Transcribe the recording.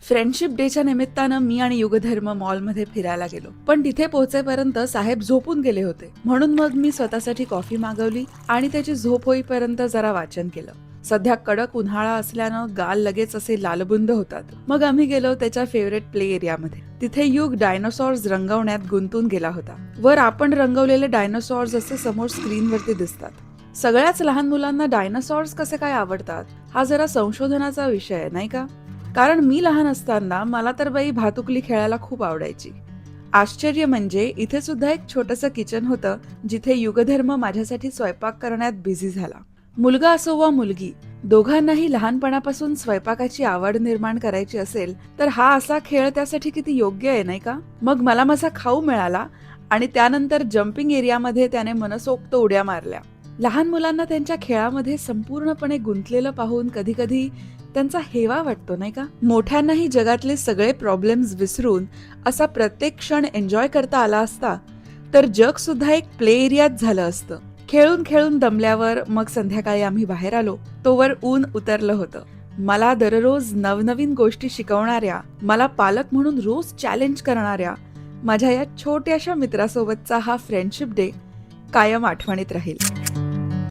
Friendship डेच्या निमित्तानं मी आणि युगधर्म मॉलमध्ये फिरायला गेलो, पण तिथे पोहोचेपर्यंत साहेब झोपून गेले होते. म्हणून मग मी स्वतःसाठी कॉफी मागवली आणि त्याची झोप होईपर्यंत जरा वाचन केलं. सध्या कडक उन्हाळा असल्यानं गाल लगेच असे लालबुंद होतात. मग आम्ही गेलो त्याच्या फेवरेट प्ले एरियामध्ये. तिथे युग डायनोसॉर्स रंगवण्यात गुंतून गेला होता. वर आपण रंगवलेले डायनोसॉर्स असे समोर स्क्रीनवरती दिसतात. सगळ्याच लहान मुलांना डायनोसॉर्स कसे काय आवडतात हा जरा संशोधनाचा विषय आहे, नाही का? कारण मी लहान असताना मला तर बाई भातुकली खेळायला खूप आवडायची. आश्चर्य म्हणजे इथे सुद्धा एक छोटंसं किचन होतं जिथे युगधर्म माझ्यासाठी स्वयंपाक करण्यात बिझी झाला. मुलगा असो वा मुलगी, दोघांनाही लहानपणापासून स्वयंपाकाची आवड निर्माण करायची असेल तर हा असा खेळ त्यासाठी किती योग्य आहे, नाही का? मग मला माझा खाऊ मिळाला आणि त्यानंतर जम्पिंग एरियामध्ये त्याने मनसोक्त उड्या मारल्या. लहान मुलांना त्यांच्या खेळामध्ये संपूर्णपणे गुंतलेलं पाहून कधी कधी त्यांचा हेवा वाटतो, नाही का? मोठ्यांनाही जगातले सगळे प्रॉब्लेम्स विसरून असा प्रत्येक क्षण एन्जॉय करता आला असता तर जग सुद्धा एक प्ले एरियात झालं असतं. खेळून खेळून दमल्यावर मग संध्याकाळी आम्ही बाहेर आलो, तोवर ऊन उतरलं होतं. मला दररोज नवनवीन गोष्टी शिकवणाऱ्या, मला पालक म्हणून रोज चॅलेंज करणाऱ्या माझ्या या छोट्याशा मित्रासोबतचा हा फ्रेंडशिप डे कायम आठवणीत राहील.